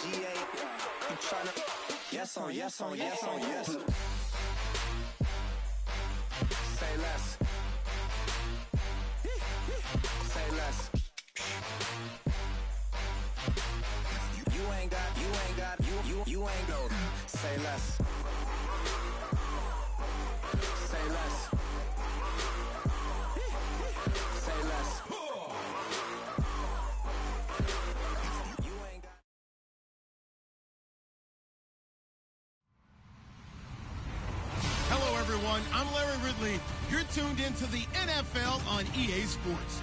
You tryna yes on yes on yes on yes. Say less. Say less. You ain't go. Say less. Say less. Say less. Hello, everyone. I'm Larry Ridley. You're tuned into the NFL on EA Sports.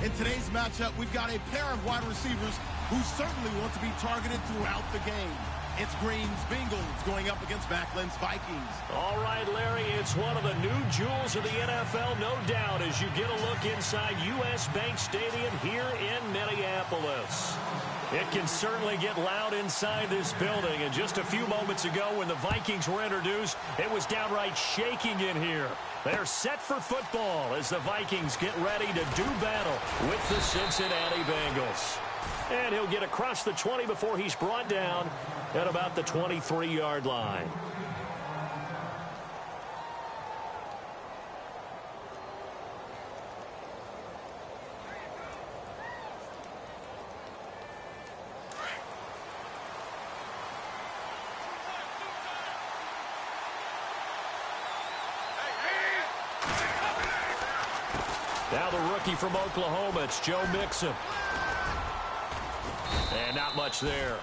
In today's matchup, we've got a pair of wide receivers who certainly want to be targeted throughout the game. It's Green's Bengals going up against Backland's Vikings. All right, Larry, it's one of the new jewels of the NFL, no doubt, as you get a look inside U.S. Bank Stadium here in Minneapolis. It can certainly get loud inside this building, and just a few moments ago when the Vikings were introduced, it was downright shaking in here. They're set for football as the Vikings get ready to do battle with the Cincinnati Bengals. And he'll get across the 20 before he's brought down at about the 23-yard line. Now the rookie from Oklahoma, it's Joe Mixon. And not much there.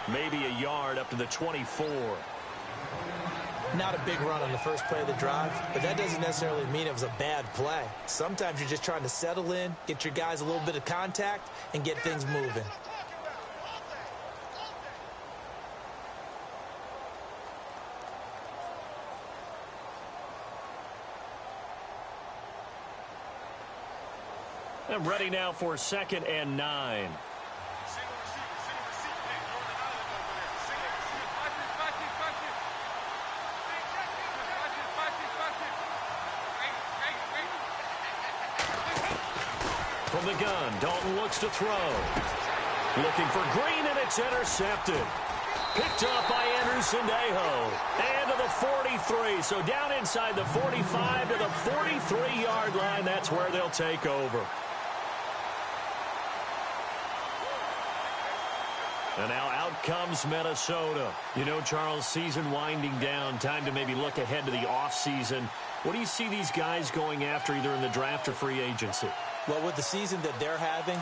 Maybe a yard up to the 24. Not a big run on the first play of the drive, but that doesn't necessarily mean it was a bad play. Sometimes you're just trying to settle in, get your guys a little bit of contact, and get things moving. And ready now for 2nd and 9. From the gun, Dalton looks to throw. Looking for Green, and it's intercepted. Picked up by Anderson Aho. And to the 43. So down inside the 45 to the 43-yard line. That's where they'll take over. And now out comes Minnesota. You know, Charles, season winding down. Time to maybe look ahead to the offseason. What do you see these guys going after either in the draft or free agency? Well, with the season that they're having,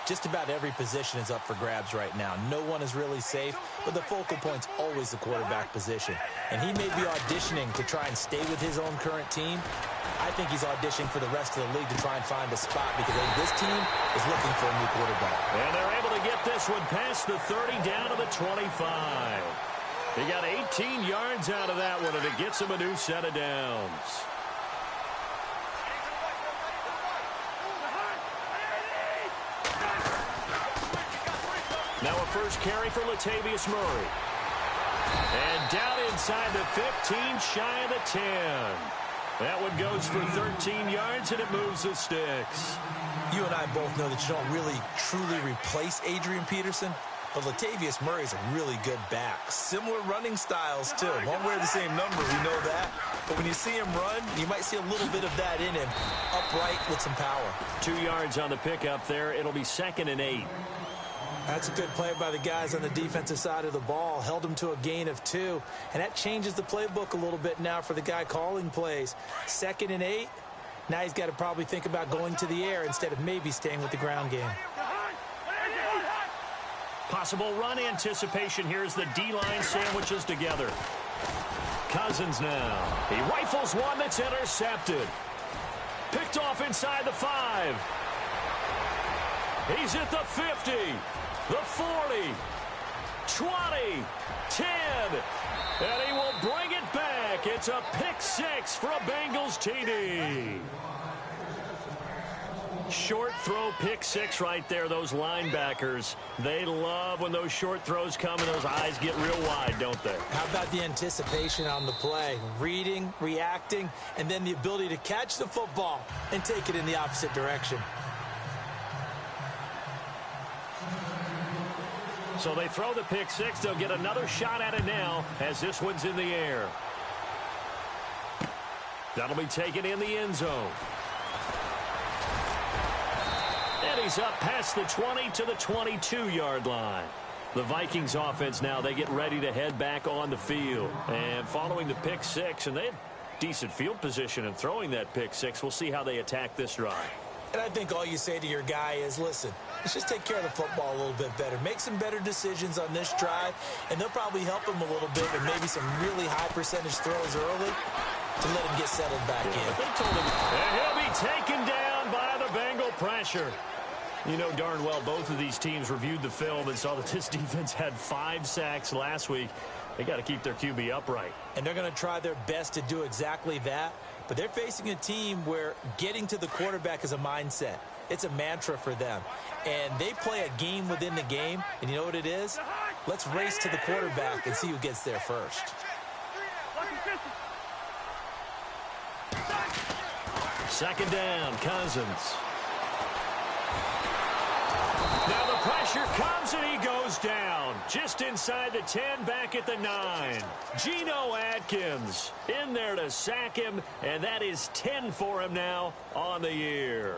just about every position is up for grabs right now. No one is really safe, but the focal point's always the quarterback position. And he may be auditioning to try and stay with his own current team. I think he's auditioning for the rest of the league to try and find a spot because this team is looking for a new quarterback. And they're able to get this one past the 30 down to the 25. He got 18 yards out of that one, and it gets him a new set of downs. Now a first carry for Latavius Murray. And down inside the 15, shy of the 10. That one goes for 13 yards, and it moves the sticks. You and I both know that you don't really truly replace Adrian Peterson, but Latavius Murray's a really good back. Similar running styles, too. Won't wear the same number, we know that. But when you see him run, you might see a little bit of that in him. Upright with some power. 2 yards on the pickup there. It'll be 2nd and 8. That's a good play by the guys on the defensive side of the ball. Held him to a gain of 2. And that changes the playbook a little bit now for the guy calling plays. 2nd and 8. Now he's got to probably think about going to the air instead of maybe staying with the ground game. Possible run anticipation here as the D-line sandwiches together. Cousins now. He rifles one that's intercepted. Picked off inside the 5. He's at the 50. The 40, 20, 10, and he will bring it back. It's a pick 6 for a Bengals TD. Short throw, pick 6 right there. Those linebackers, they love when those short throws come and those eyes get real wide, don't they? How about the anticipation on the play? Reading, reacting, and then the ability to catch the football and take it in the opposite direction. So they throw the pick six. They'll get another shot at it now as this one's in the air. That'll be taken in the end zone. And he's up past the 20 to the 22-yard line. The Vikings offense now, they get ready to head back on the field. And following the pick six, and they had decent field position in throwing that pick six. We'll see how they attack this drive. And I think all you say to your guy is, listen, let's just take care of the football a little bit better. Make some better decisions on this drive, and they'll probably help him a little bit with maybe some really high percentage throws early to let him get settled back in. And he'll be taken down by the Bengal pressure. You know darn well both of these teams reviewed the film and saw that this defense had 5 sacks last week. They got to keep their QB upright. And they're going to try their best to do exactly that. But they're facing a team where getting to the quarterback is a mindset. It's a mantra for them. And they play a game within the game. And you know what it is? Let's race to the quarterback and see who gets there first. Second down, Cousins. Now the pressure comes and he goes down. Just inside the 10, back at the 9. Geno Atkins in there to sack him, and that is 10 for him now on the year.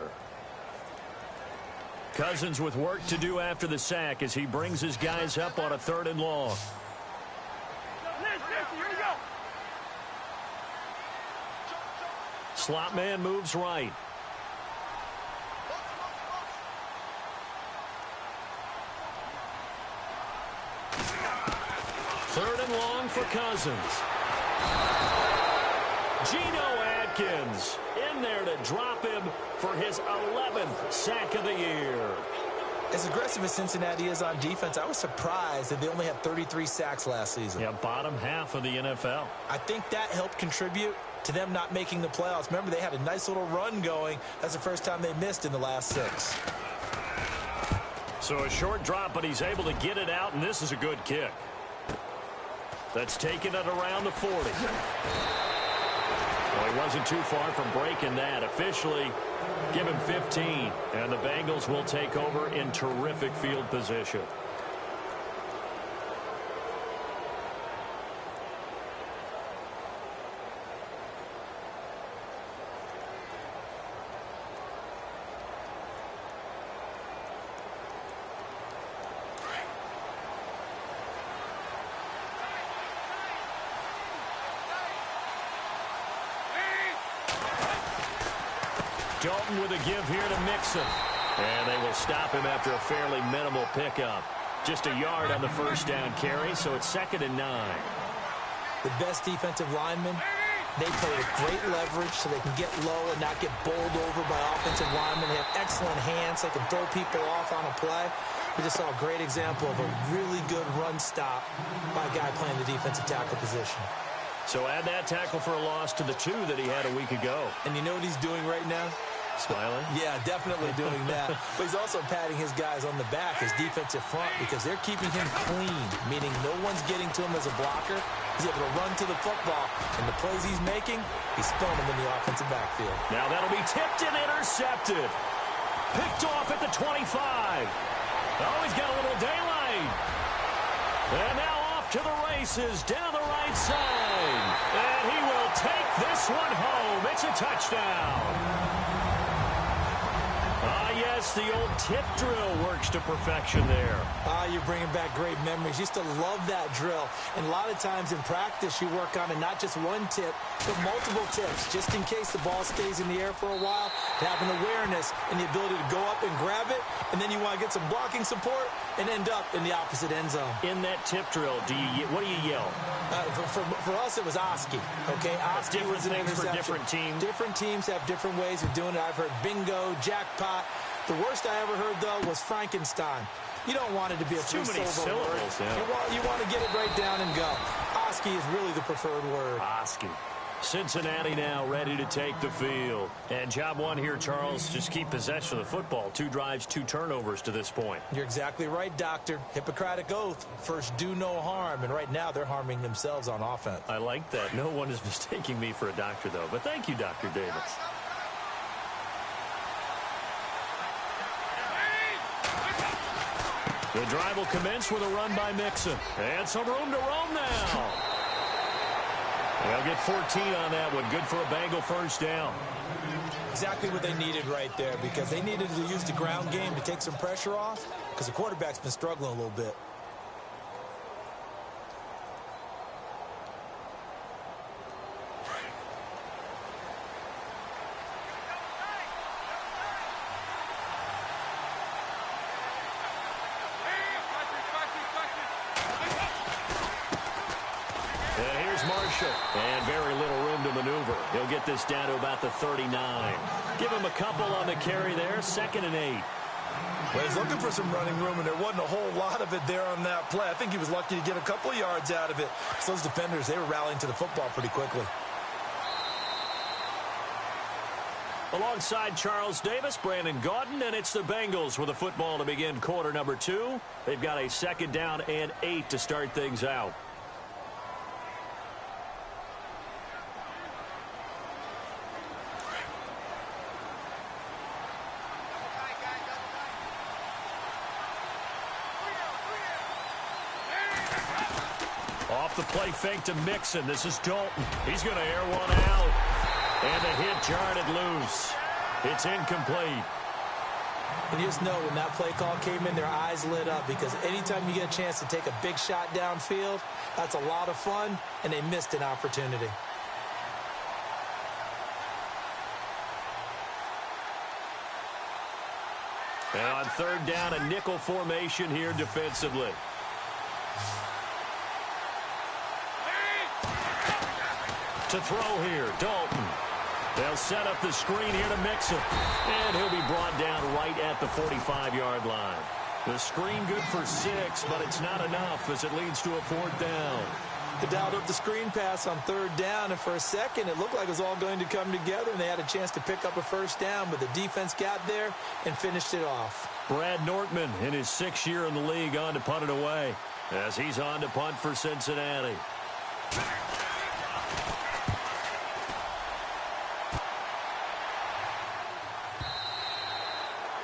Cousins with work to do after the sack as he brings his guys up on a 3rd and long. Slot man moves right. 3rd and long for Cousins. Geno Atkins in there to drop him for his 11th sack of the year. As aggressive as Cincinnati is on defense, I was surprised that they only had 33 sacks last season. Yeah, bottom half of the NFL. I think that helped contribute to them not making the playoffs. Remember, they had a nice little run going. That's the first time they missed in the last 6. So a short drop, but he's able to get it out, and this is a good kick. That's taken it around the 40. Well, he wasn't too far from breaking that. Officially, give him 15, and the Bengals will take over in terrific field position. Dalton with a give here to Mixon. And they will stop him after a fairly minimal pickup. Just a yard on the first down carry, so it's 2nd and 9. The best defensive linemen, they play with great leverage so they can get low and not get bowled over by offensive linemen. They have excellent hands. They can throw people off on a play. We just saw a great example of a really good run stop by a guy playing the defensive tackle position. So add that tackle for a loss to the 2 that he had a week ago. And you know what he's doing right now? Smiling? Yeah, definitely doing that. But he's also patting his guys on the back, his defensive front, because they're keeping him clean, meaning no one's getting to him as a blocker. He's able to run to the football, and the plays he's making, he's throwing them in the offensive backfield. Now that'll be tipped and intercepted. Picked off at the 25. Oh, he's got a little daylight. And now off to the races down the right side. And he will take this one home. It's a touchdown. Yes, the old tip drill works to perfection there. You're bringing back great memories. Used to love that drill. And a lot of times in practice, you work on it, not just one tip, but multiple tips, just in case the ball stays in the air for a while, to have an awareness and the ability to go up and grab it, and then you want to get some blocking support and end up in the opposite end zone. In that tip drill, what do you yell? For us, it was Oski. Okay, Oski was an interception. For different teams. Different teams have different ways of doing it. I've heard bingo, jackpot. The worst I ever heard, though, was Frankenstein. You don't want it to be a too many syllable word. Yeah. You want to get it right down and go. Oski is really the preferred word. Oski. Cincinnati now ready to take the field. And job one here, Charles, just keep possession of the football. 2 drives, 2 turnovers to this point. You're exactly right, Doctor. Hippocratic oath. First, do no harm. And right now, they're harming themselves on offense. I like that. No one is mistaking me for a doctor, though. But thank you, Dr. Davis. The drive will commence with a run by Mixon. And some room to roam now. They'll get 14 on that one. Good for a Bengal first down. Exactly what they needed right there, because they needed to use the ground game to take some pressure off, because the quarterback's been struggling a little bit. And very little room to maneuver. He'll get this down to about the 39. Give him a couple on the carry there. 2nd and 8. Well, he's looking for some running room, and there wasn't a whole lot of it there on that play. I think he was lucky to get a couple of yards out of it. So those defenders, they were rallying to the football pretty quickly. Alongside Charles Davis, Brandon Gaudin, and it's the Bengals with the football to begin quarter number 2. They've got a 2nd down and 8 to start things out. Off the play fake to Mixon. This is Dalton. He's going to air one out. And the hit jarred it loose. It's incomplete. And you just know when that play call came in, their eyes lit up, because anytime you get a chance to take a big shot downfield, that's a lot of fun, and they missed an opportunity. And on 3rd down, a nickel formation here defensively. To throw here, Dalton. They'll set up the screen here to Mixon. And he'll be brought down right at the 45-yard line. The screen good for 6, but it's not enough as it leads to a 4th down. They dialed up the screen pass on 3rd down, and for a second it looked like it was all going to come together, and they had a chance to pick up a 1st down, but the defense got there and finished it off. Brad Nortman, in his 6th year in the league, on to punt it away as he's on to punt for Cincinnati.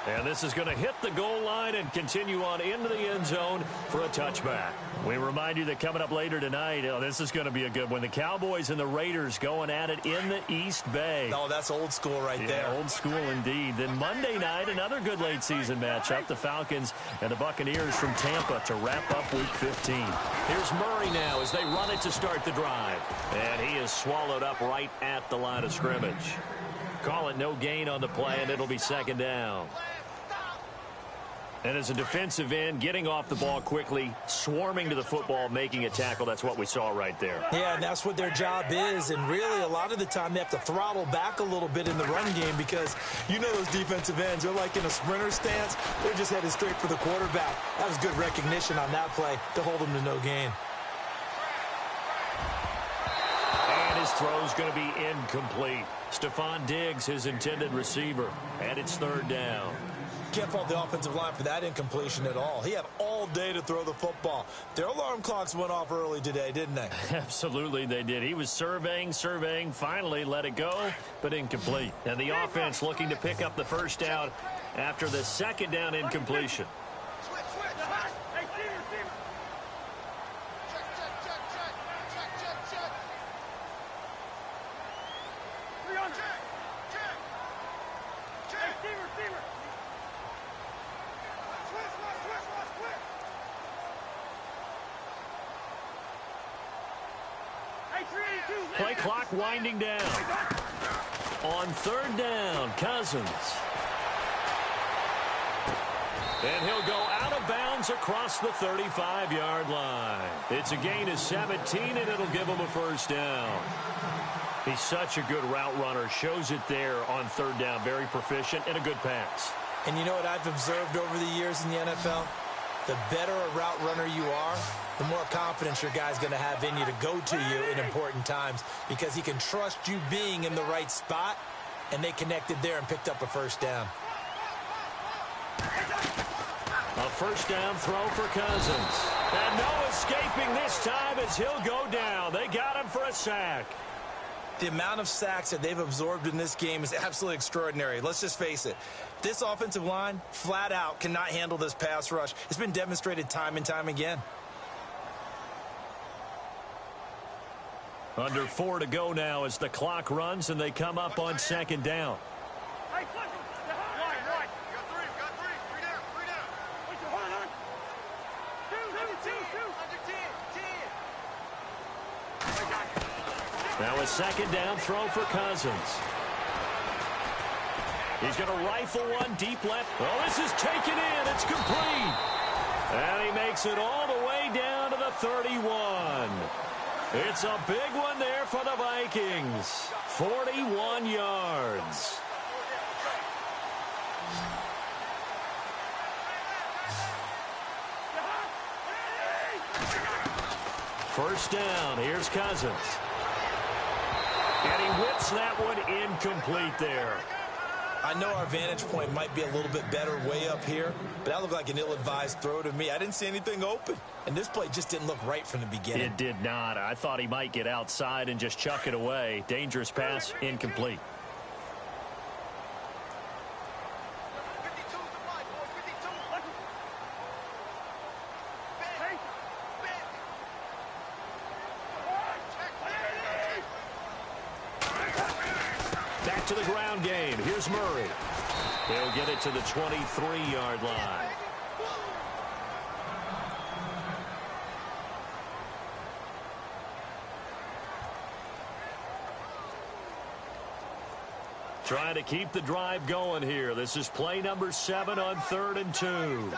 And this is going to hit the goal line and continue on into the end zone for a touchback. We remind you that coming up later tonight, this is going to be a good one. The Cowboys and the Raiders going at it in the East Bay. Oh, that's old school right there. Old school indeed. Then Monday night, another good late season matchup. The Falcons and the Buccaneers from Tampa to wrap up Week 15. Here's Murray now as they run it to start the drive. And he is swallowed up right at the line of scrimmage. Call it no gain on the play, and it'll be 2nd down. And as a defensive end, getting off the ball quickly, swarming to the football, making a tackle, that's what we saw right there. Yeah, and that's what their job is. And really, a lot of the time, they have to throttle back a little bit in the run game, because you know those defensive ends, they're like in a sprinter stance. They're just headed straight for the quarterback. That was good recognition on that play to hold them to no gain. And his throw's going to be incomplete. Stephon Diggs, his intended receiver, and it's 3rd down. Can't fault the offensive line for that incompletion at all. He had all day to throw the football. Their alarm clocks went off early today, didn't they? Absolutely they did. He was surveying, finally let it go, but incomplete. And the offense looking to pick up the 1st down after the 2nd down incompletion. Play clock winding down. On 3rd down, Cousins. And he'll go out of bounds across the 35-yard line. It's a gain of 17, and it'll give him a 1st down. He's such a good route runner. Shows it there on 3rd down. Very proficient and a good pass. And you know what I've observed over the years in the NFL? The better a route runner you are, the more confidence your guy's going to have in you to go to you in important times, because he can trust you being in the right spot, and they connected there and picked up a 1st down. A 1st down throw for Cousins. And no escaping this time as he'll go down. They got him for a sack. The amount of sacks that they've absorbed in this game is absolutely extraordinary. Let's just face it. This offensive line, flat out, cannot handle this pass rush. It's been demonstrated time and time again. Under 4 to go now as the clock runs and they come up on second down. Now a second down throw for Cousins. He's going to rifle one deep left. Oh, this is taken in. It's complete. And he makes it all the way down to the 31. It's a big one there for the Vikings. 41 yards. First down. Here's Cousins. And he whips that one incomplete there. I know our vantage point might be a little bit better way up here, but that looked like an ill-advised throw to me. I didn't see anything open, and this play just didn't look right from the beginning. It did not. I thought he might get outside and just chuck it away. Dangerous pass, incomplete. Back to the ground game. Here's Murray. He'll get it to the 23-yard line. Trying to keep the drive going here. This is play number 7 on 3rd and 2.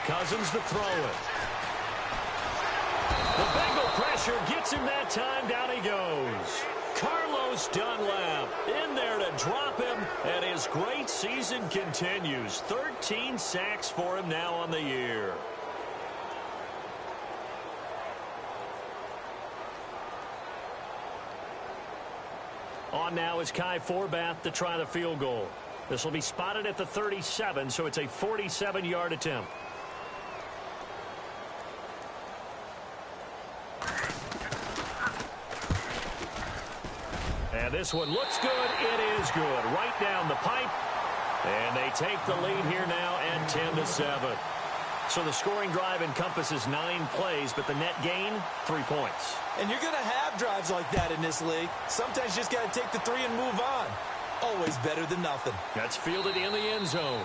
Cousins to throw it. The Bengal pressure gets him that time. Down he goes. Carlos Dunlap in there to drop him, and his great season continues. 13 sacks for him now on the year. On now is Kai Forbath to try the field goal. This will be spotted at the 37, so it's a 47-yard attempt. And this one looks good. It is good. Right down the pipe. And they take the lead here now at 10-7. So the scoring drive encompasses 9 plays, but the net gain, 3 points. And you're going to have drives like that in this league. Sometimes you just got to take the 3 and move on. Always better than nothing. That's fielded in the end zone.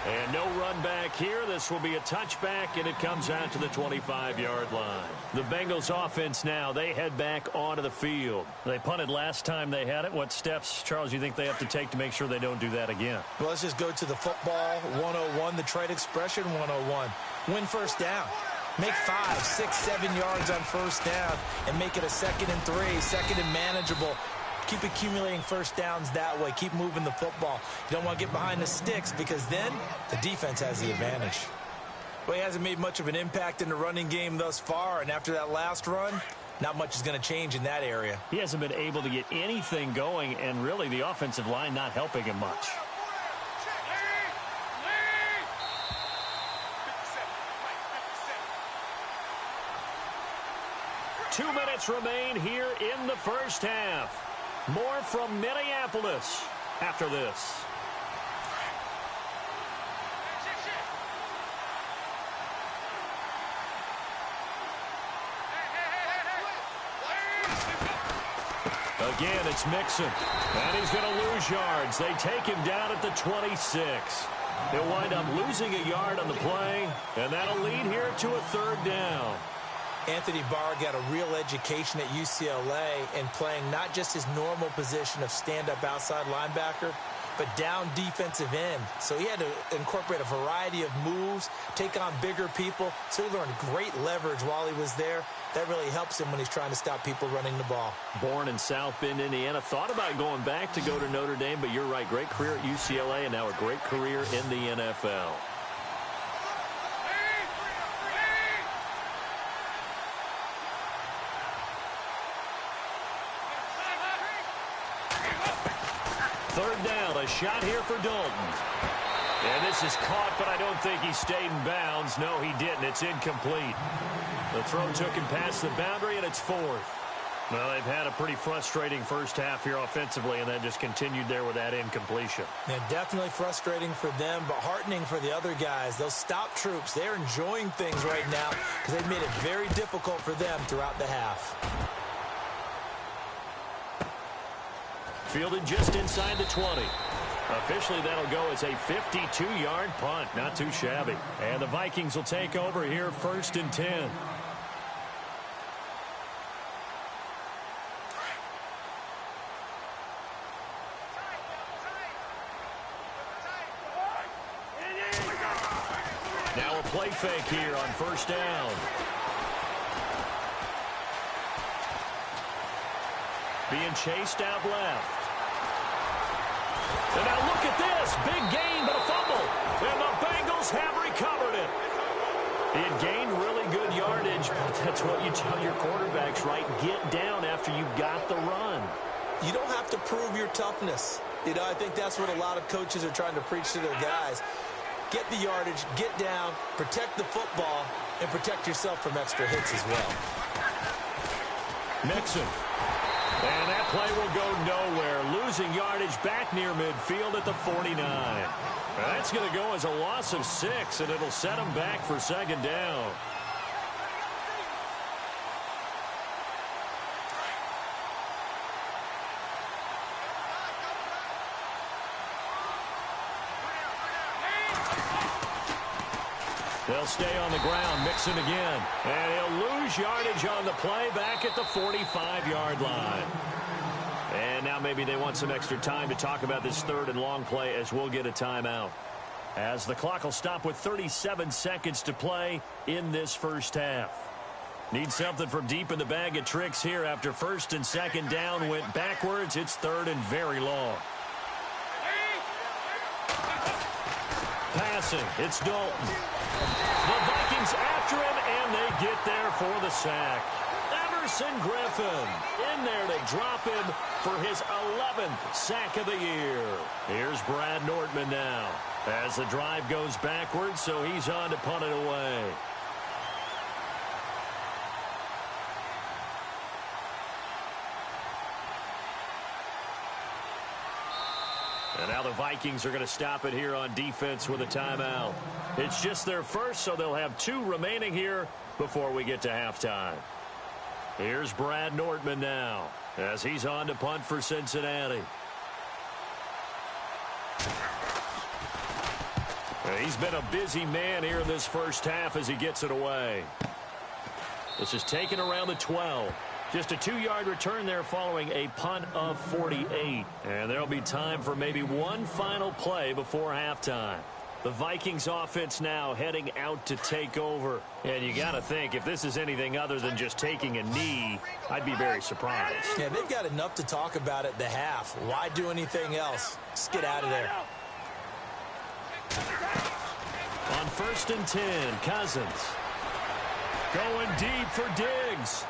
And no run back here. This will be a touchback, and it comes out to the 25-yard line. The Bengals offense now, they head back onto the field. They punted last time they had it. What steps, Charles, you think they have to take to make sure they don't do that again? Well, let's just go to the football 101, the trade expression 101. Win first down. Make 5, 6, 7 yards on first down and make it a 2nd and 3, 2nd and manageable. Keep accumulating first downs that way. Keep moving the football. You don't want to get behind the sticks because then the defense has the advantage. Well, he hasn't made much of an impact in the running game thus far, and after that last run, not much is going to change in that area. He hasn't been able to get anything going, and really the offensive line not helping him much. Two minutes remain here in the first half. More from Minneapolis after this. Again, it's Mixon. And he's going to lose yards. They take him down at the 26. He'll wind up losing a yard on the play, and that'll lead here to a 3rd down. Anthony Barr got a real education at UCLA in playing not just his normal position of stand-up outside linebacker, but down defensive end. So he had to incorporate a variety of moves, take on bigger people. So he learned great leverage while he was there. That really helps him when he's trying to stop people running the ball. Born in South Bend, Indiana. Thought about going back to go to Notre Dame, but you're right. Great career at UCLA and now a great career in the NFL. third down, a shot here for Dalton. And this is caught, but I don't think he stayed in bounds. No, he didn't. It's incomplete. The throw took him past the boundary, and it's fourth. Well, they've had a pretty frustrating first half here offensively, and then just continued there with that incompletion. Yeah, definitely frustrating for them, but heartening for the other guys. Those stop troops, they're enjoying things right now because they've made it very difficult for them throughout the half. Fielded just inside the 20. Officially, that'll go as a 52-yard punt. Not too shabby. And the Vikings will take over here, 1st and 10. Now a play fake here on 1st down. Being chased out left. And now look at this. Big gain, but a fumble. And the Bengals have recovered it. He had gained really good yardage, but that's what you tell your quarterbacks, right? Get down after you got the run. You don't have to prove your toughness. You know, I think that's what a lot of coaches are trying to preach to their guys. Get the yardage, get down, protect the football, and protect yourself from extra hits as well. Mixon. And that play will go nowhere. Losing yardage back near midfield at the 49. That's going to go as a loss of 6, and it'll set them back for 2nd down. They'll stay on the ground. Mixon again. And he'll lose yardage on the play back at the 45-yard line. And now maybe they want some extra time to talk about this 3rd and long play as we'll get a timeout. As the clock will stop with 37 seconds to play in this first half. Need something from deep in the bag of tricks here after 1st and 2nd down went backwards. It's 3rd and very long. Passing. It's Dalton. The Vikings after him, and they get there for the sack. Everson Griffin in there to drop him for his 11th sack of the year. Here's Brad Nortman now as the drive goes backwards, so he's on to punt it away. And now the Vikings are going to stop it here on defense with a timeout. It's just their first, so they'll have 2 remaining here before we get to halftime. Here's Brad Nortman now as he's on to punt for Cincinnati. He's been a busy man here in this first half as he gets it away. This is taken around the 12. Just a 2-yard return there following a punt of 48. And there'll be time for maybe one final play before halftime. The Vikings offense now heading out to take over. And you got to think, if this is anything other than just taking a knee, I'd be very surprised. Yeah, they've got enough to talk about at the half. Why do anything else? Just get out of there. On 1st and 10, Cousins. Going deep for Diggs.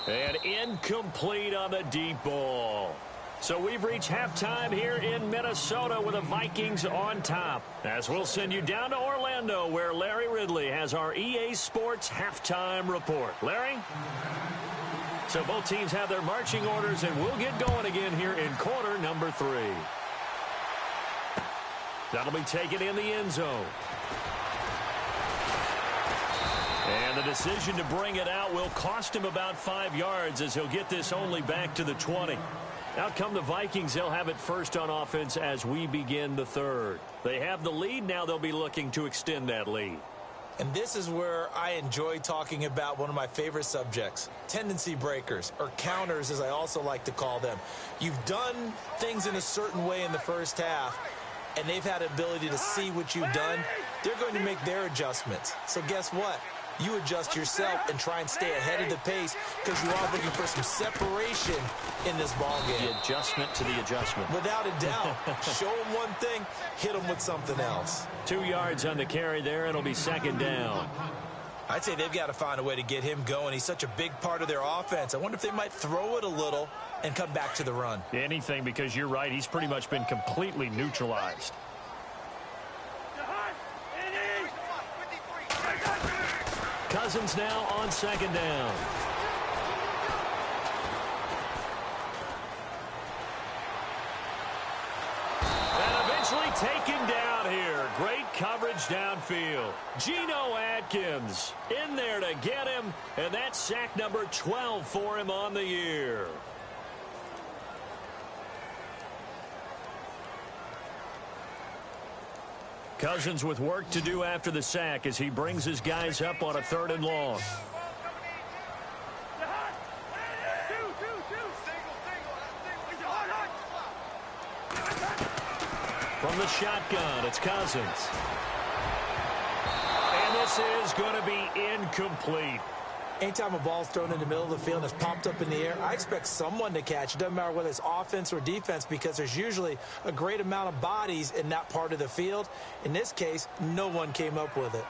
And incomplete on the deep ball. So we've reached halftime here in Minnesota with the Vikings on top. As we'll send you down to Orlando where Larry Ridley has our EA Sports halftime report. Larry? So both teams have their marching orders, and we'll get going again here in quarter number 3. That'll be taken in the end zone. And the decision to bring it out will cost him about 5 yards as he'll get this only back to the 20. Out come the Vikings. They'll have it first on offense as we begin the 3rd. They have the lead. Now they'll be looking to extend that lead. And this is where I enjoy talking about one of my favorite subjects, tendency breakers, or counters as I also like to call them. You've done things in a certain way in the first half, and they've had the ability to see what you've done. They're going to make their adjustments. So guess what? You adjust yourself and try and stay ahead of the pace because you are looking for some separation in this ball game. The adjustment to the adjustment. Without a doubt. Show them one thing, hit them with something else. 2 yards on the carry there. It'll be 2nd down. I'd say they've got to find a way to get him going. He's such a big part of their offense. I wonder if they might throw it a little and come back to the run. Anything, because you're right. He's pretty much been completely neutralized. Cousins now on second down. And eventually taken down here. Great coverage downfield. Geno Atkins in there to get him, and that's sack number 12 for him on the year. Cousins with work to do after the sack as he brings his guys up on a 3rd and long. From the shotgun, it's Cousins. And this is going to be incomplete. Anytime a ball's thrown in the middle of the field and it's popped up in the air, I expect someone to catch. It doesn't matter whether it's offense or defense, because there's usually a great amount of bodies in that part of the field. In this case, no one came up with it.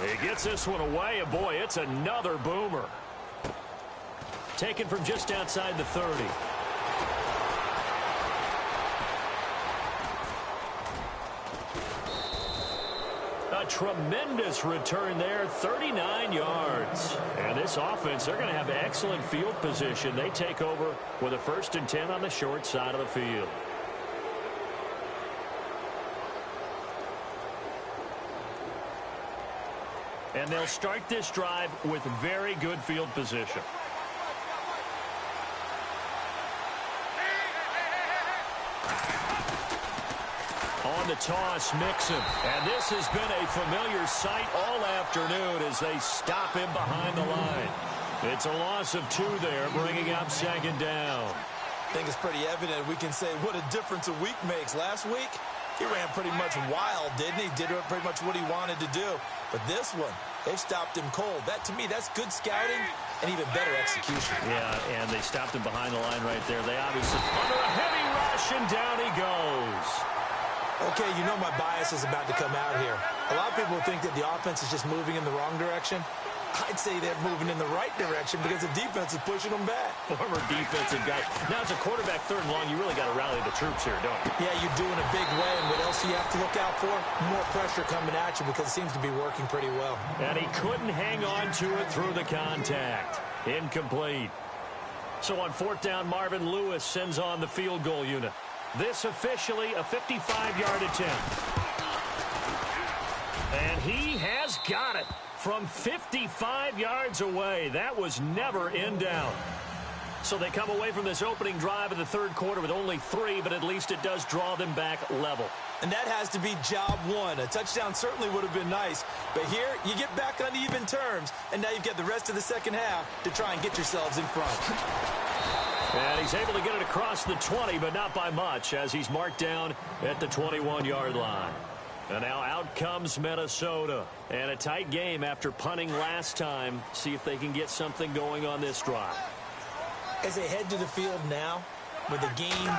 He gets this one away, and boy, it's another boomer. Taken from just outside the 30. A tremendous return there, 39 yards. And this offense, they're going to have excellent field position. They take over with a 1st and 10 on the short side of the field. And they'll start this drive with very good field position. On the toss, Mixon. And this has been a familiar sight all afternoon as they stop him behind the line. It's a loss of 2 there, bringing up 2nd down. I think it's pretty evident. We can say what a difference a week makes. Last week, he ran pretty much wild, didn't he? Did pretty much what he wanted to do. But this one, they've stopped him cold. That, to me, that's good scouting and even better execution. Yeah, and they stopped him behind the line right there. They obviously under a heavy rush, and down he goes. Okay, you know my bias is about to come out here. A lot of people think that the offense is just moving in the wrong direction. I'd say they're moving in the right direction because the defense is pushing them back. Former defensive guy. Now, as a quarterback 3rd and long, you really got to rally the troops here, don't you? Yeah, you do in a big way. And what else do you have to look out for? More pressure coming at you because it seems to be working pretty well. And he couldn't hang on to it through the contact. Incomplete. So on 4th down, Marvin Lewis sends on the field goal unit. This officially a 55-yard attempt. And he has got it from 55 yards away. That was never in doubt. So they come away from this opening drive of the 3rd quarter with only 3, but at least it does draw them back level. And that has to be job 1. A touchdown certainly would have been nice. But here, you get back on even terms, and now you've got the rest of the 2nd half to try and get yourselves in front. And he's able to get it across the 20, but not by much, as he's marked down at the 21-yard line. And now out comes Minnesota. And a tight game after punting last time. See if they can get something going on this drive. As they head to the field now, with the game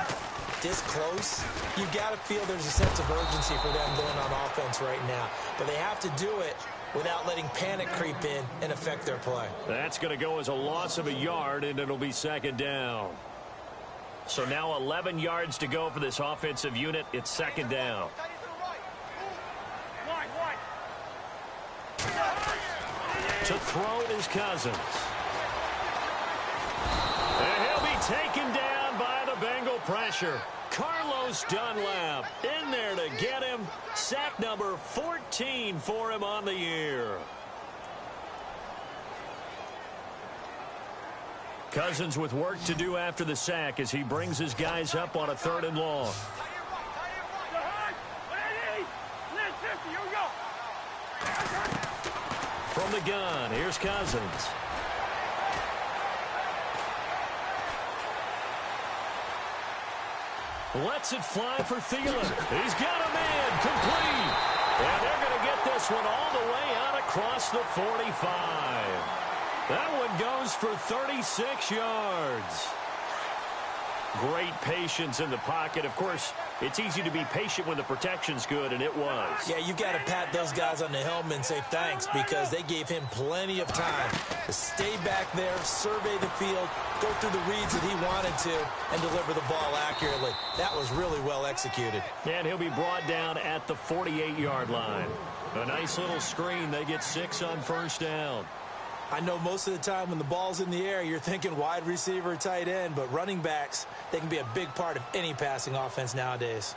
this close, you've got to feel there's a sense of urgency for them going on offense right now. But they have to do it without letting panic creep in and affect their play. That's going to go as a loss of a yard, and it'll be 2nd down. So now 11 yards to go for this offensive unit. It's 2nd down. To throw is Cousins. And he'll be taken down by the Bengal pressure. Carlos Dunlap in there to get him. Sack number 14 for him on the year. Cousins with work to do after the sack as he brings his guys up on a 3rd and long. From the gun, here's Cousins. Lets it fly for Thielen. He's got a man complete. And they're going to get this one all the way out across the 45. That one goes for 36 yards. Great patience in the pocket. Of course, it's easy to be patient when the protection's good, and it was. Yeah, you got to pat those guys on the helmet and say thanks because they gave him plenty of time to stay back there, survey the field, go through the reads that he wanted to, and deliver the ball accurately. That was really well executed. And he'll be brought down at the 48-yard line. A nice little screen. They get 6 on first down. I know most of the time when the ball's in the air, you're thinking wide receiver, tight end, but running backs, they can be a big part of any passing offense nowadays.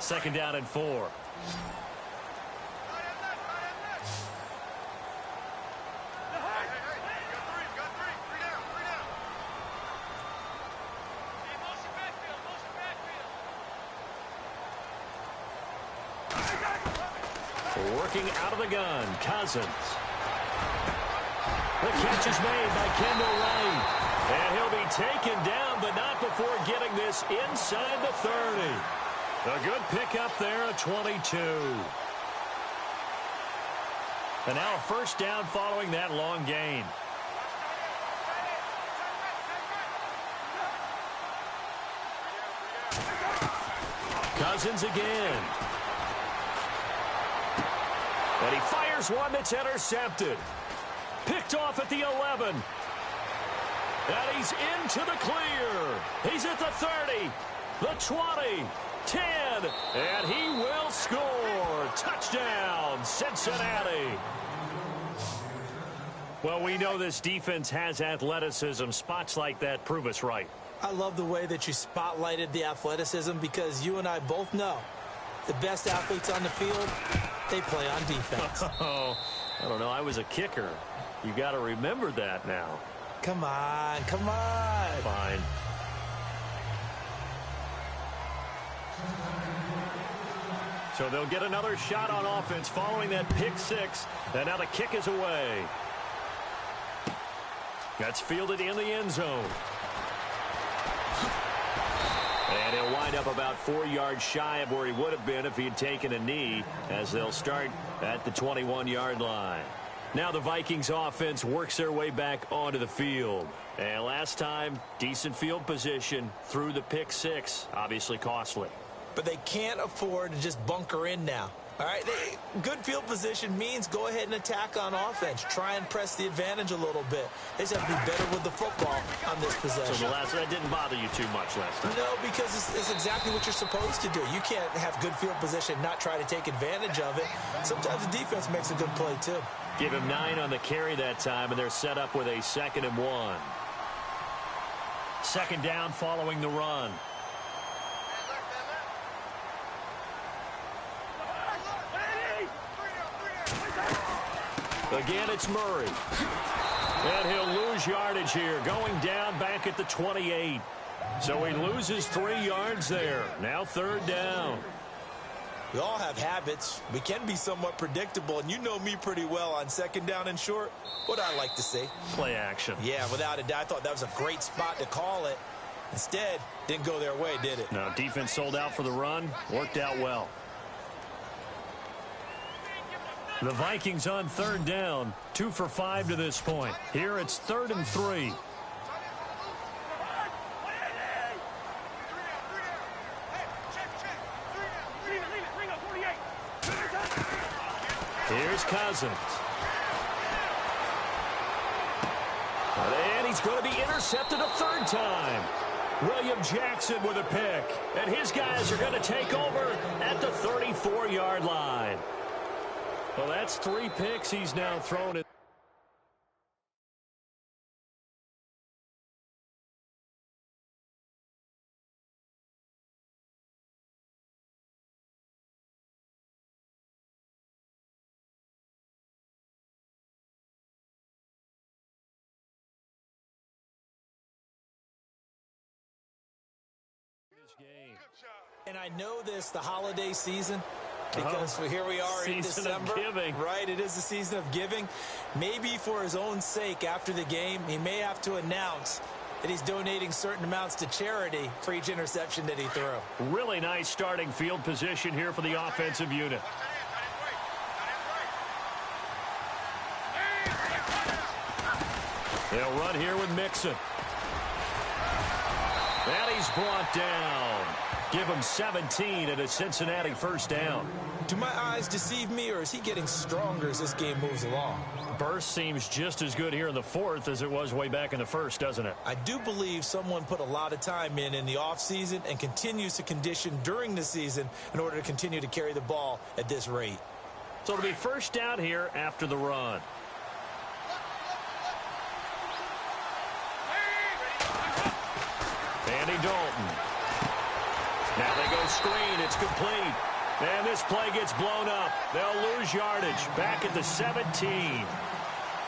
2nd down and 4. Working out of the gun, Cousins. The catch is made by Kendall Wright. And he'll be taken down, but not before getting this inside the 30. A good pickup there, a 22. And now a first down following that long gain. Cousins again. And he fires one that's intercepted. Picked off at the 11. And he's into the clear. He's at the 30, the 20, 10, and he will score. Touchdown, Cincinnati. Well, we know this defense has athleticism. Spots like that prove us right. I love the way that you spotlighted the athleticism because you and I both know the best athletes on the field, they play on defense. Oh, I don't know. I was a kicker. You got to remember that now. Come on, come on. Fine. So they'll get another shot on offense following that pick 6. And now the kick is away. That's fielded in the end zone. And he'll wind up about 4 yards shy of where he would have been if he had taken a knee, as they'll start at the 21-yard line. Now the Vikings offense works their way back onto the field. And last time, decent field position through the pick 6. Obviously costly. But they can't afford to just bunker in now. All right, good field position means go ahead and attack on offense. Try and press the advantage a little bit. They just have to be better with the football on this possession. So that didn't bother you too much last time? No, because it's exactly what you're supposed to do. You can't have good field position, not try to take advantage of it. Sometimes the defense makes a good play, too. Give him 9 on the carry that time, and they're set up with a 2nd and 1. 2nd down following the run. Again, it's Murray. And he'll lose yardage here, going down back at the 28. So he loses 3 yards there. Now 3rd down. We all have habits. We can be somewhat predictable, and you know me pretty well on 2nd down and short. What I like to see. Play action. Yeah, without a doubt. I thought that was a great spot to call it. Instead, didn't go their way, did it? No, defense sold out for the run. Worked out well. The Vikings on 3rd down, 2 for 5 to this point. Here it's 3rd and 3. Here's Cousins. And he's going to be intercepted a 3rd time. William Jackson with a pick. And his guys are going to take over at the 34-yard line. Well, that's 3 picks he's now thrown it. Game. And I know this, the holiday season, because here we are in December. Season of giving. Right, it is the season of giving. Maybe for his own sake after the game, he may have to announce that he's donating certain amounts to charity for each interception that he threw. Really nice starting field position here for the offensive unit. They'll run here with Mixon. And he's brought down. Give him 17 and a Cincinnati first down. Do my eyes deceive me, or is he getting stronger as this game moves along? Burst seems just as good here in the fourth as it was way back in the first, doesn't it? I do believe someone put a lot of time in the offseason and continues to condition during the season in order to continue to carry the ball at this rate. So it'll be first down here after the run. Andy Dalton. Now they go screen. It's complete. And this play gets blown up. They'll lose yardage back at the 17.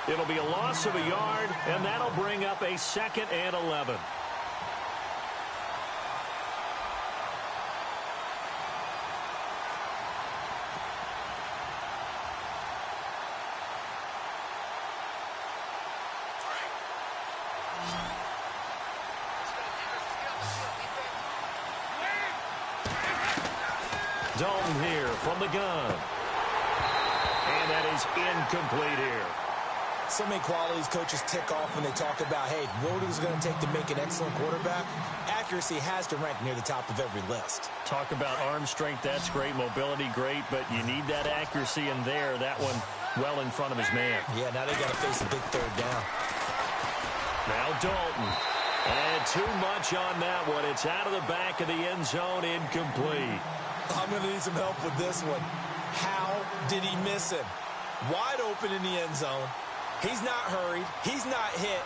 It'll be a loss of a yard, and that'll bring up a 2nd and 11. Dalton here from the gun. And that is incomplete here. So many qualities coaches tick off when they talk about, hey, what is it going to take to make an excellent quarterback? Accuracy has to rank near the top of every list. Talk about arm strength, that's great. Mobility, great. But you need that accuracy in there. That one well in front of his man. Yeah, now they got to face a big third down. Now Dalton. And too much on that one. It's out of the back of the end zone, incomplete. I'm going to need some help with this one. How did he miss him? Wide open in the end zone. He's not hurried. He's not hit.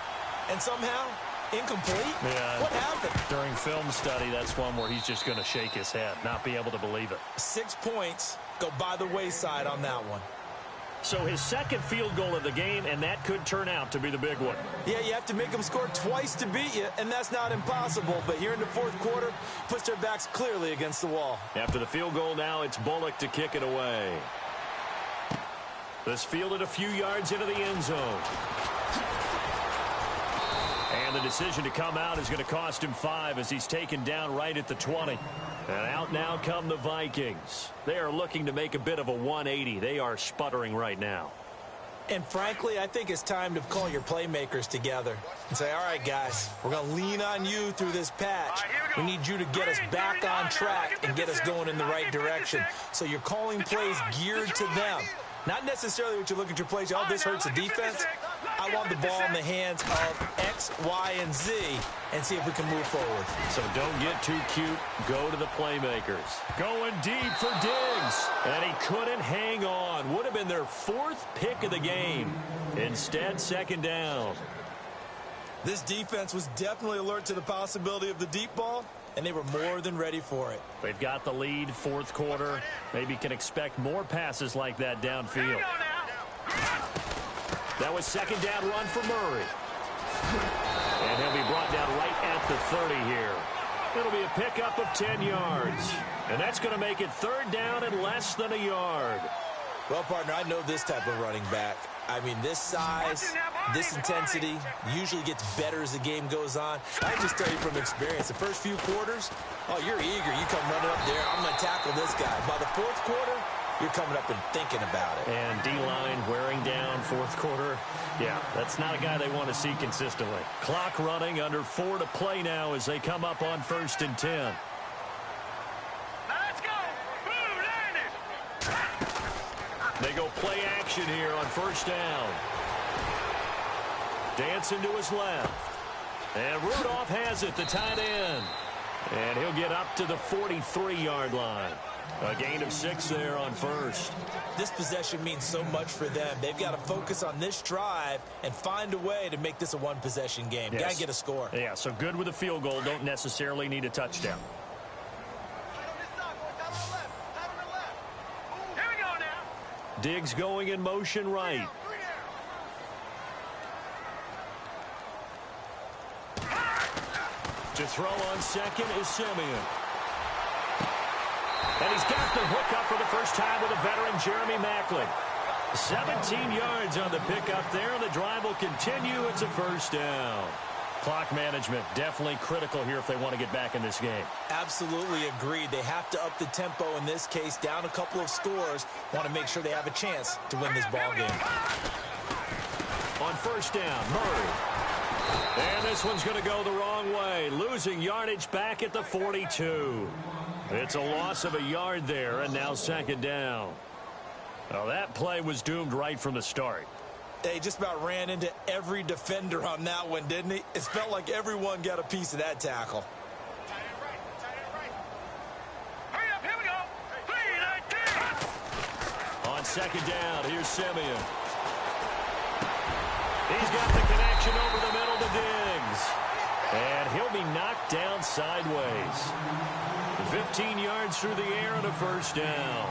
And somehow, incomplete? Yeah. What happened? During film study, that's one where he's just going to shake his head, not be able to believe it. 6 points go by the wayside on that one. So his second field goal of the game, and that could turn out to be the big one. Yeah, you have to make them score twice to beat you, and that's not impossible. But here in the fourth quarter, puts their backs clearly against the wall. After the field goal now, it's Bullock to kick it away. This fielded a few yards into the end zone. And the decision to come out is going to cost him 5 as he's taken down right at the 20. And out now come the Vikings. They are looking to make a bit of a 180. They are sputtering right now. And frankly, I think it's time to call your playmakers together and say, all right, guys, we're going to lean on you through this patch. We need you to get us back on track and get us going in the right direction. So you're calling plays geared to them. Not necessarily what you look at your plays, oh, this hurts the defense. I want the ball in the hands of X, Y, and Z and see if we can move forward. So don't get too cute. Go to the playmakers. Going deep for Diggs. And he couldn't hang on. Would have been their 4th pick of the game. Instead, 2nd down. This defense was definitely alert to the possibility of the deep ball, and they were more than ready for it. They've got the lead, 4th quarter. Maybe can expect more passes like that downfield. That was 2nd down run for Murray. And he'll be brought down right at the 30 here. It'll be a pickup of 10 yards. And that's going to make it 3rd down and less than a yard. Well, partner, I know this type of running back. I mean, this size, this intensity usually gets better as the game goes on. I just tell you from experience, the first few quarters, oh, you're eager. You come running up there, I'm going to tackle this guy. By the 4th quarter, you're coming up and thinking about it. And D-line wearing down 4th quarter. Yeah, that's not a guy they want to see consistently. Clock running, under 4 to play now as they come up on 1st and 10. Let's go. They go play action here on 1st down. Dancing to his left. And Rudolph has it, the tight end. And he'll get up to the 43-yard line. A gain of 6 there on 1st. This possession means so much for them. They've got to focus on this drive and find a way to make this a one-possession game. Yes. Got to get a score. Yeah, so good with a field goal. Don't necessarily need a touchdown. Here we go now. Diggs going in motion right. To throw on 2nd is Simeon. And he's got the hook up for the first time with a veteran, Jeremy Maclin. 17 yards on the pickup there, and the drive will continue. It's a 1st down. Clock management definitely critical here if they want to get back in this game. Absolutely agreed. They have to up the tempo in this case, down a couple of scores. Want to make sure they have a chance to win this ball game. On 1st down, Murray. And this one's going to go the wrong way, losing yardage back at the 42. It's a loss of a yard there, and now second down. Well, that play was doomed right from the start. They just about ran into every defender on that one, didn't he? It felt like everyone got a piece of that tackle. Hurry up, here we go. 3-19. On second down, here's Simeon. He's got the connection over the middle to Diggs. And he'll be knocked down sideways. 15 yards through the air and a first down.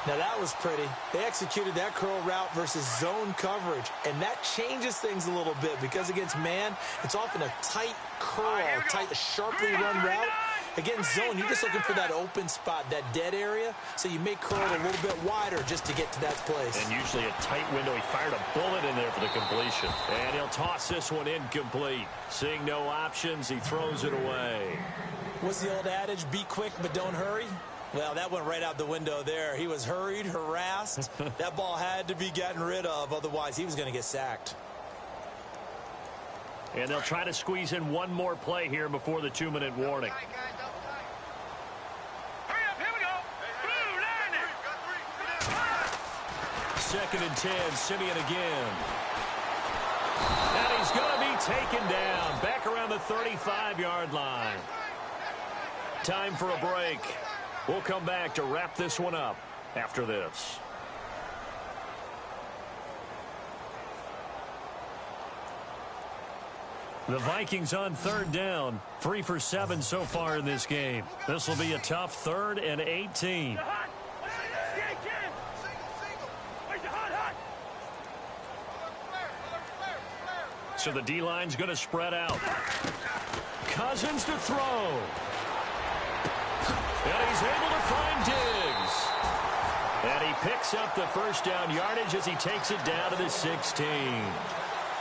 Now, that was pretty. They executed that curl route versus zone coverage, and that changes things a little bit because against man, it's often a tight curl, tight, sharply run route. Against zone, you're just looking for that open spot, that dead area, so you may curl it a little bit wider just to get to that place. And usually a tight window. He fired a bullet in there for the completion. And he'll toss this one incomplete. Seeing no options, he throws it away. What's the old adage, be quick but don't hurry? Well, that went right out the window there. He was hurried, harassed. That ball had to be gotten rid of, otherwise he was going to get sacked. And they'll try to squeeze in one more play here before the 2-minute warning. Hurry up, here we go. Blue line. 2nd and 10, Simeon again. And he's going to be taken down back around the 35-yard line. Time for a break. We'll come back to wrap this one up after this. The Vikings on 3rd down, 3 for 7 so far in this game. This will be a tough 3rd and 18. So the D-line's going to spread out. Cousins to throw. And he's able to find Diggs. And he picks up the first down yardage as he takes it down to the 16.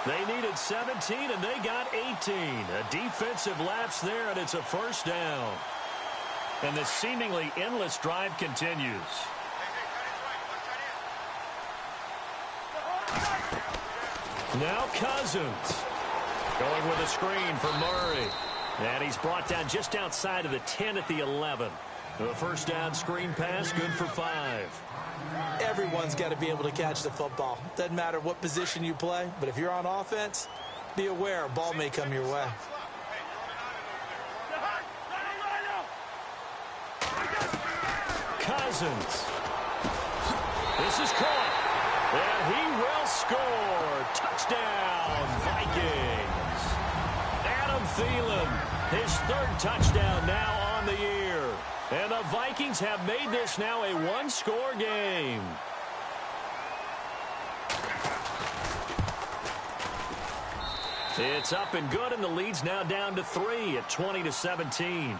They needed 17, and they got 18. A defensive lapse there, and it's a first down. And the seemingly endless drive continues. Now Cousins going with a screen for Murray. And he's brought down just outside of the 10 at the 11. The first down screen pass, good for 5. Everyone's got to be able to catch the football. Doesn't matter what position you play, but if you're on offense, be aware a ball may come your way. Cousins. This is caught. And he will score. Touchdown, Vikings. Adam Thielen, his 3rd touchdown now on the year. And the Vikings have made this now a one-score game. It's up and good, and the lead's now down to 3 at 20-17.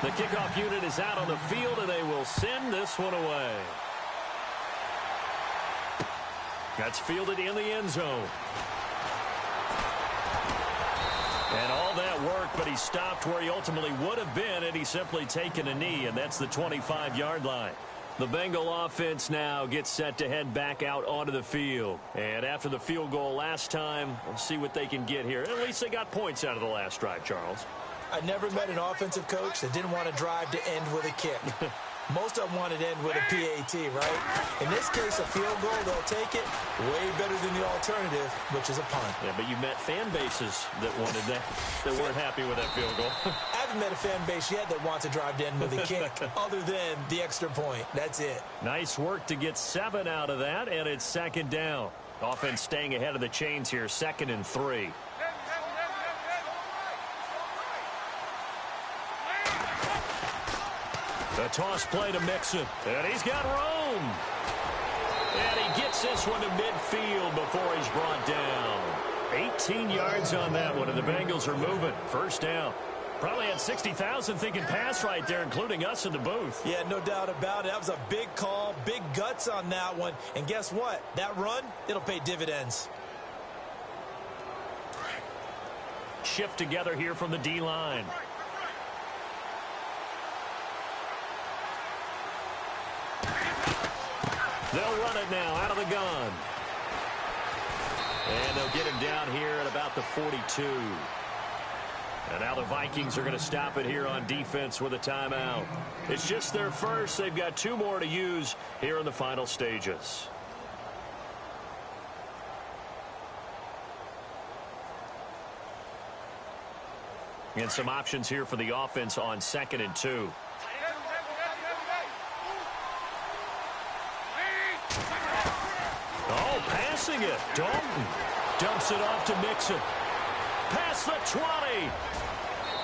The kickoff unit is out on the field, and they will send this one away. That's fielded in the end zone. And all that work, but he stopped where he ultimately would have been, and he's simply taken a knee, and that's the 25-yard line. The Bengal offense now gets set to head back out onto the field. And after the field goal last time, we'll see what they can get here. At least they got points out of the last drive, Charles. I never met an offensive coach that didn't want to drive to end with a kick. Most of them wanted to end with a PAT, right? In this case, a field goal, they'll take it. Way better than the alternative, which is a punt. Yeah, but you met fan bases that wanted that, that weren't happy with that field goal. I haven't met a fan base yet that wants to drive to end with a kick, other than the extra point. That's it. Nice work to get 7 out of that, and it's 2nd down. Offense staying ahead of the chains here, 2nd and 3. The toss play to Mixon. And he's got room. And he gets this one to midfield before he's brought down. 18 yards on that one, and the Bengals are moving. First down. Probably had 60,000 thinking pass right there, including us in the booth. Yeah, no doubt about it. That was a big call, big guts on that one. And guess what? That run, it'll pay dividends. Shift together here from the D-line. They'll run it now out of the gun. And they'll get him down here at about the 42. And now the Vikings are going to stop it here on defense with a timeout. It's just their first. They've got 2 more to use here in the final stages. And some options here for the offense on 2nd and 2. Oh, passing it. Dalton dumps it off to Mixon. Past the 20.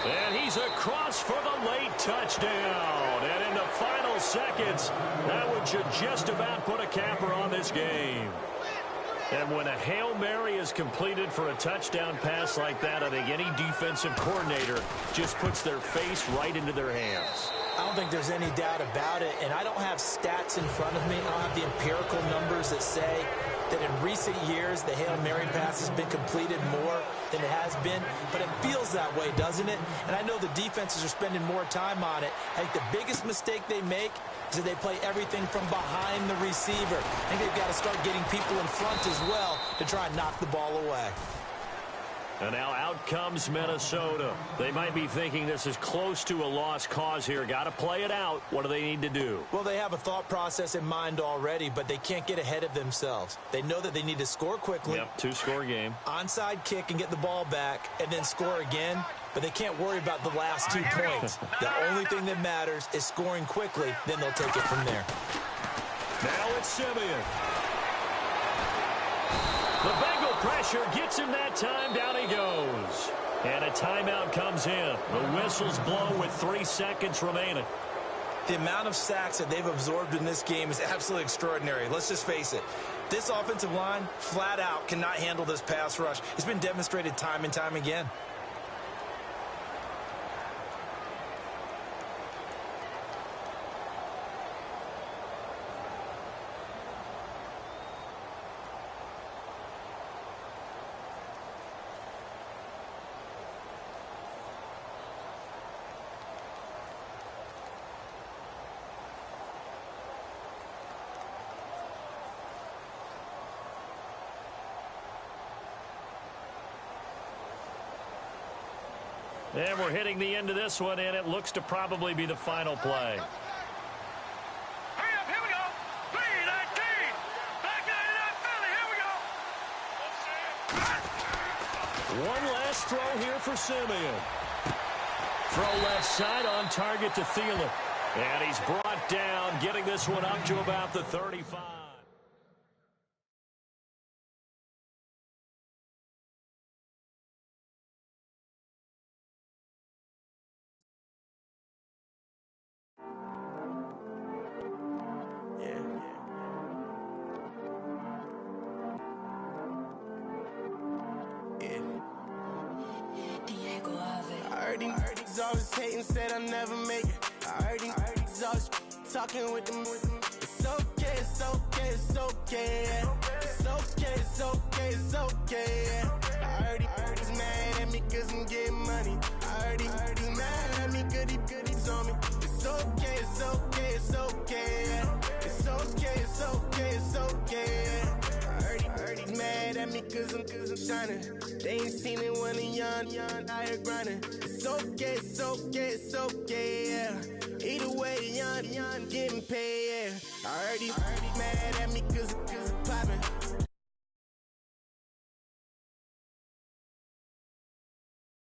And he's across for the late touchdown. And in the final seconds, that would just about put a capper on this game. And when a Hail Mary is completed for a touchdown pass like that, I think any defensive coordinator just puts their face right into their hands. I don't think there's any doubt about it, and I don't have stats in front of me. I don't have the empirical numbers that say that in recent years the Hail Mary pass has been completed more than it has been, but it feels that way, doesn't it? And I know the defenses are spending more time on it. I think the biggest mistake they make is that they play everything from behind the receiver. I think they've got to start getting people in front as well to try and knock the ball away. And now out comes Minnesota. They might be thinking this is close to a lost cause here. Got to play it out. What do they need to do? Well, they have a thought process in mind already, but they can't get ahead of themselves. They know that they need to score quickly. Yep, 2-score game. Onside kick and get the ball back and then score again, but they can't worry about the last 2 points. The only thing that matters is scoring quickly, then they'll take it from there. Now it's Simeon. The Bengal pressure gets him that time. Down he goes. And a timeout comes in. The whistles blow with 3 seconds remaining. The amount of sacks that they've absorbed in this game is absolutely extraordinary. Let's just face it. This offensive line, flat out, cannot handle this pass rush. It's been demonstrated time and time again. And we're hitting the end of this one, and it looks to probably be the final play. Hurry up, here we go. 3-19. Back in that Philly, here we go. One last throw here for Simeon. Throw left side on target to Thielen. And he's brought down, getting this one up to about the 35. He's always hating, said I'll never make it. I heard he's always talking with them. It's okay, it's okay, it's okay. It's okay, it's okay, it's okay. I heard he's mad at me cause I'm getting money. I heard he's mad at me cause he's on me. It's okay, it's okay, it's okay. It's okay, it's okay, it's okay. I heard he's mad at me cause I'm shining. They ain't seen it when I'm young, out here grinding. It's okay, it's okay, it's okay, yeah. Either way, young, getting paid, yeah. I heard he's mad at me cause